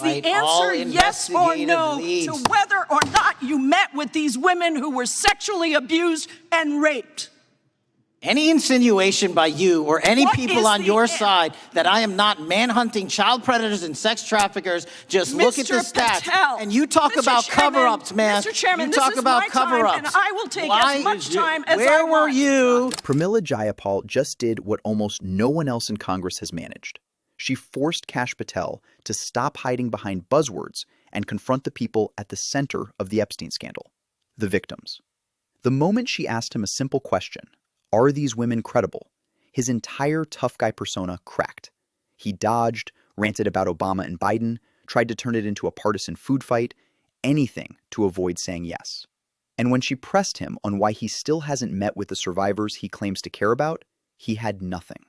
the answer yes or no to whether or not you met with these women who were sexually abused and raped? Any insinuation by you or any people on your side that I am not manhunting child predators and sex traffickers, just look at the stats. Patel, and you talk about cover-ups, man. Mr. Chairman, you talk about cover-ups. And I will take as much time as I want. Where were you? Pramila Jayapal just did what almost no one else in Congress has managed. She forced Kash Patel to stop hiding behind buzzwords and confront the people at the center of the Epstein scandal, the victims. The moment she asked him a simple question, are these women credible? His entire tough guy persona cracked. He dodged, ranted about Obama and Biden, tried to turn it into a partisan food fight, anything to avoid saying yes. And when she pressed him on why he still hasn't met with the survivors he claims to care about, he had nothing.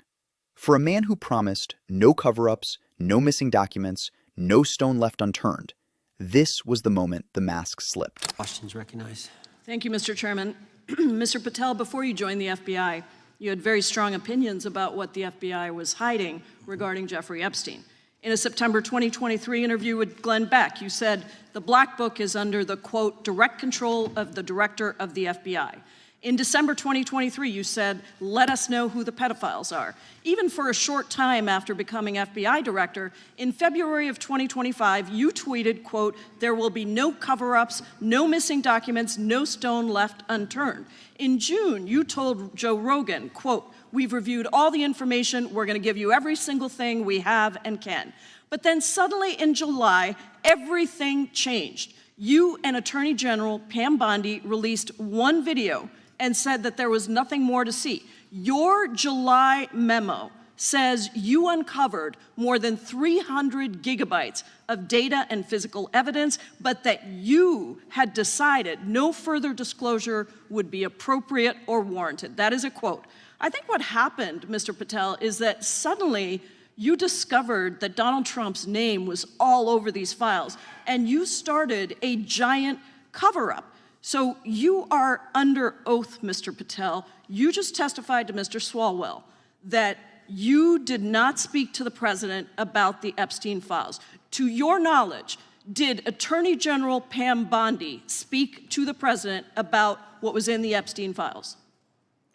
For a man who promised no cover-ups, no missing documents, no stone left unturned, this was the moment the mask slipped. Questions recognized. Thank you, Mr. Chairman. Mr. Patel, before you joined the FBI, you had very strong opinions about what the FBI was hiding regarding Jeffrey Epstein. In a September 2023 interview with Glenn Beck, you said the Black Book is under the, quote, direct control of the director of the FBI. In December 2023, you said, let us know who the pedophiles are. Even for a short time after becoming FBI director, in February of 2025, you tweeted, quote, there will be no cover-ups, no missing documents, no stone left unturned. In June, you told Joe Rogan, quote, we've reviewed all the information, we're gonna give you every single thing we have and can. But then suddenly in July, everything changed. You and Attorney General Pam Bondi released one video and said that there was nothing more to see. Your July memo says you uncovered more than 300 gigabytes of data and physical evidence, but that you had decided no further disclosure would be appropriate or warranted. That is a quote. I think what happened, Mr. Patel, is that suddenly you discovered that Donald Trump's name was all over these files, and you started a giant cover-up. So you are under oath, Mr. Patel. You just testified to Mr. Swalwell that you did not speak to the president about the Epstein files. To your knowledge, did Attorney General Pam Bondi speak to the president about what was in the Epstein files?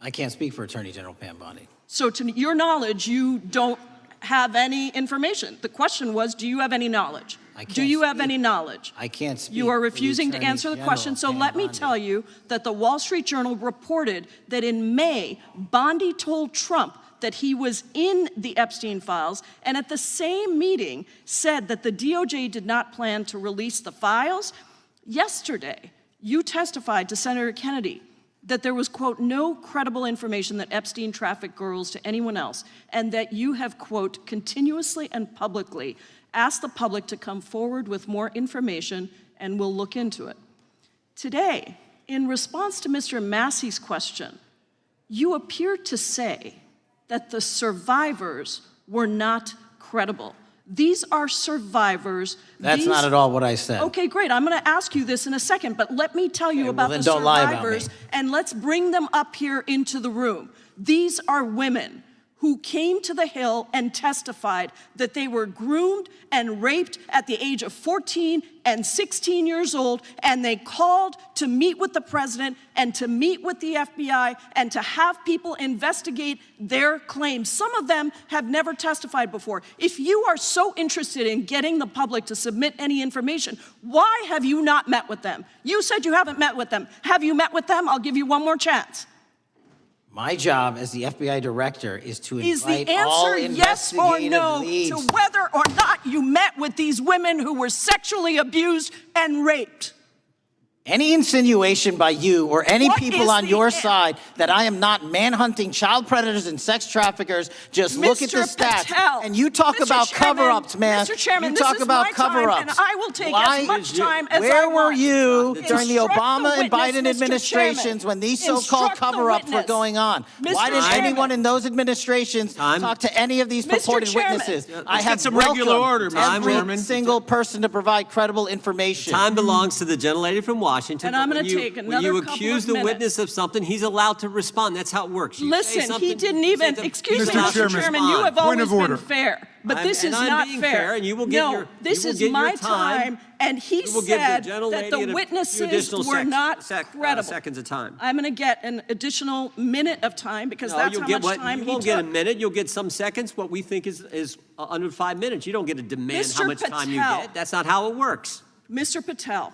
I can't speak for Attorney General Pam Bondi. So to your knowledge, you don't have any information. The question was, do you have any knowledge? Do you have any knowledge? I can't speak. You are refusing to answer the question, so let me tell you that the Wall Street Journal reported that in May, Bondi told Trump that he was in the Epstein files, and at the same meeting said that the DOJ did not plan to release the files. Yesterday, you testified to Senator Kennedy that there was, quote, no credible information that Epstein trafficked girls to anyone else, and that you have, quote, continuously and publicly asked the public to come forward with more information, and we'll look into it. Today, in response to Mr. Massey's question, you appeared to say that the survivors were not credible. These are survivors. That's not at all what I said. Okay, great. I'm going to ask you this in a second, but let me tell you about the survivors, and let's bring them up here into the room. These are women who came to the Hill and testified that they were groomed and raped at the age of 14 and 16 years old, and they called to meet with the president and to meet with the FBI and to have people investigate their claims. Some of them have never testified before. If you are so interested in getting the public to submit any information, why have you not met with them? You said you haven't met with them. Have you met with them? I'll give you one more chance. My job as the FBI director is to invite Is all the answer yes or no leads to whether or not you met with these women who were sexually abused and raped? Any insinuation by you or any people on your side that I am not manhunting child predators and sex traffickers, just look at the stats. Patel, and you talk about cover-ups, man. Mr. Chairman, you talk about cover-ups. And I will take as much time as I Where want. were you during the Obama and Biden Mr. administrations when these so-called cover-ups were going on? Why didn't anyone in those administrations talk to any of these purported witnesses? I have some regular order, every single person to provide credible information. Time belongs to the gentlelady from Washington. Washington. And I'm but going when to you- take another When you couple accuse of the minutes. witness of something, he's allowed to respond. That's how it works. You say Listen, he something, didn't you say even, something, excuse he's me, allowed to Mr. Chairman, you have respond. Point always of order. been fair, but this And is I'm not being fair. fair, and you will get No, your- this you will is get your my time. and he You will give the said that gentlelady the a few witnesses additional were not credible. seconds of time. I'm going to get an additional minute of time because No, that's you'll how get much what time you he won't get a took. minute. You'll get some seconds. What we think is under 5 minutes. You don't get to demand how Mr. much time you Patel. get. That's not how it works. Mr. Patel,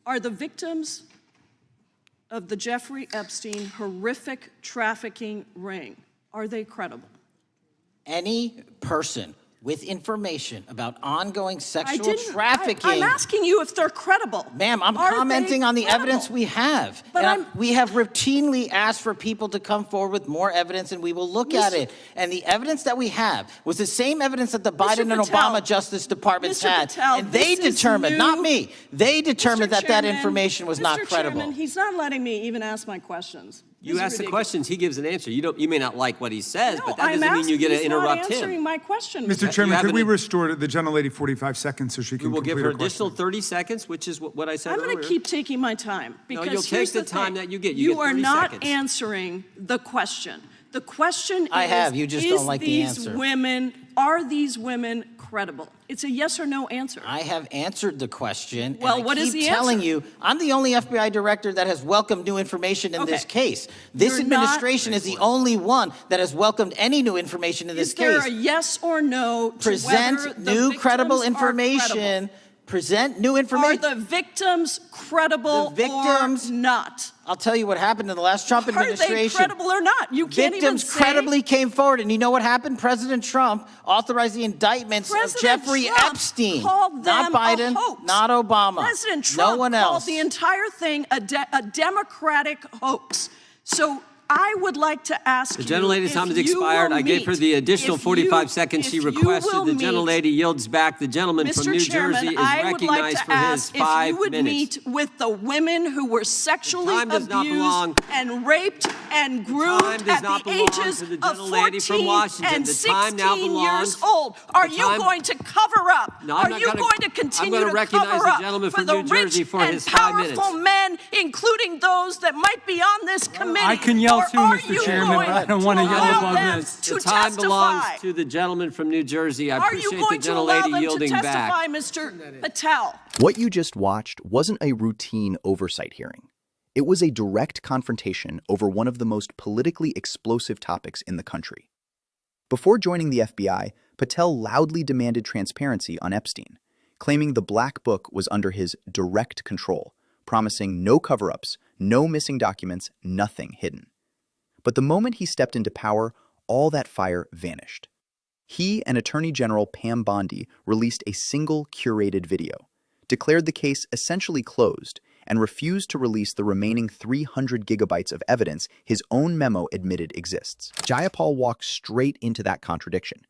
are the victims of the Jeffrey Epstein horrific trafficking ring, are they credible? Any person with information about ongoing I sexual didn't. trafficking. I'm asking you if they're credible. Ma'am, I'm Are commenting they on the credible? evidence we have. But And we have routinely asked for people to come forward with more evidence, and we will look at Mr. it. And the evidence that we have was the same evidence that the Biden and Patel, Obama Justice Departments Mr. had. Patel, And they this is determined, new. not me, they determined Mr. that that Chairman, information was not Mr. credible. Chairman, he's not letting me even ask my questions. You This is ask the ridiculous. questions, he gives an answer. You may not like what he says, No, but that I'm doesn't mean you get to asking, he's not interrupt answering him. my question. Mr. Chairman, have could we an- restore the gentlelady 45 seconds so she We can will give complete her her additional question? 30 seconds, which is what I said I'm earlier. going to keep taking my time because you'll take here's the the time thing. that you get. You get are 30 not seconds. answering the question. The question I is, have, you just don't like the these answer. are these women credible? It's a yes or no answer. I have answered the question. Well, and I what is keep the telling answer? you, I'm the only FBI director that has welcomed new information in this Okay. case. This You're not- administration is the only one that has welcomed any new information in this Is there case. a yes or no to whether Present the new credible victims are credible? information. Present new Are information. the victims credible The victims- or not? I'll tell you what happened in the last Trump Are they administration. credible or not? You can't Victims even say credibly came forward, and you know what happened? President Trump authorized the indictments of President Jeffrey Trump Epstein, called not them Biden, a hoax. not Obama, President Trump no one called else. the entire thing a Democratic hoax. So I would like to ask The you gentlelady's if time has you expired. will I gave her meet- the additional if 45 you- seconds she if you requested. will The meet- gentlelady yields back. The gentleman from Mr. New Chairman, Jersey is I would like recognized to for his ask if 5 you would minutes. meet with the women who were sexually time does not abused belong- and raped and groomed time does at not the belong ages to the of gentlelady from 14 Washington. and The time now 16 belongs- years old. Are the you time- going to cover up? No, I'm Are not you gonna- going to I'm continue gonna to recognize cover the up gentleman for from the New Jersey rich for and his 5 minutes. powerful men, including those that might be on this committee? I can yell Or too, are Mr. you Chairman, going but I don't wanna to yell allow above them this. to The time belongs testify? to the gentleman from New Jersey. I Are you appreciate the going to allow gentlelady them to yielding testify, back. Mr. Patel? What you just watched wasn't a routine oversight hearing. It was a direct confrontation over one of the most politically explosive topics in the country. Before joining the FBI, Patel loudly demanded transparency on Epstein, claiming the black book was under his direct control, promising no cover-ups, no missing documents, nothing hidden. But the moment he stepped into power, all that fire vanished. He and Attorney General Pam Bondi released a single curated video, declared the case essentially closed, and refused to release the remaining 300 gigabytes of evidence his own memo admitted exists. Jayapal walks straight into that contradiction.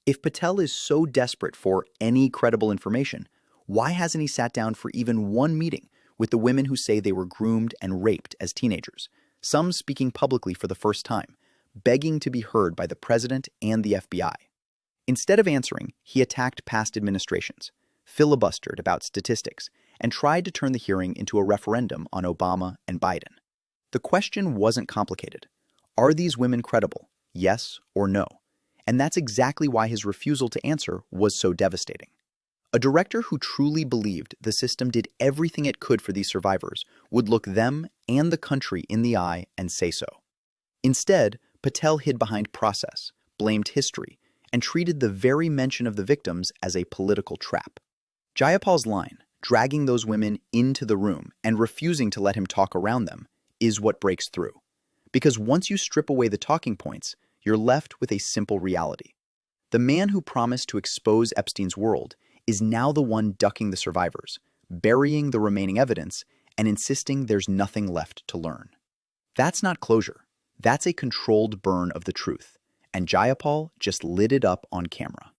If Patel is so desperate for any credible information, why hasn't he sat down for even one meeting with the women who say they were groomed and raped as teenagers, some speaking publicly for the first time, begging to be heard by the president and the FBI? Instead of answering, he attacked past administrations, filibustered about statistics, and tried to turn the hearing into a referendum on Obama and Biden. The question wasn't complicated. Are these women credible? Yes or no? And that's exactly why his refusal to answer was so devastating. A director who truly believed the system did everything it could for these survivors would look them and the country in the eye and say so. Instead, Patel hid behind process, blamed history, and treated the very mention of the victims as a political trap. Jayapal's line, dragging those women into the room and refusing to let him talk around them, is what breaks through. Because once you strip away the talking points, you're left with a simple reality. The man who promised to expose Epstein's world is now the one ducking the survivors, burying the remaining evidence, and insisting there's nothing left to learn. That's not closure. That's a controlled burn of the truth. And Jayapal just lit it up on camera.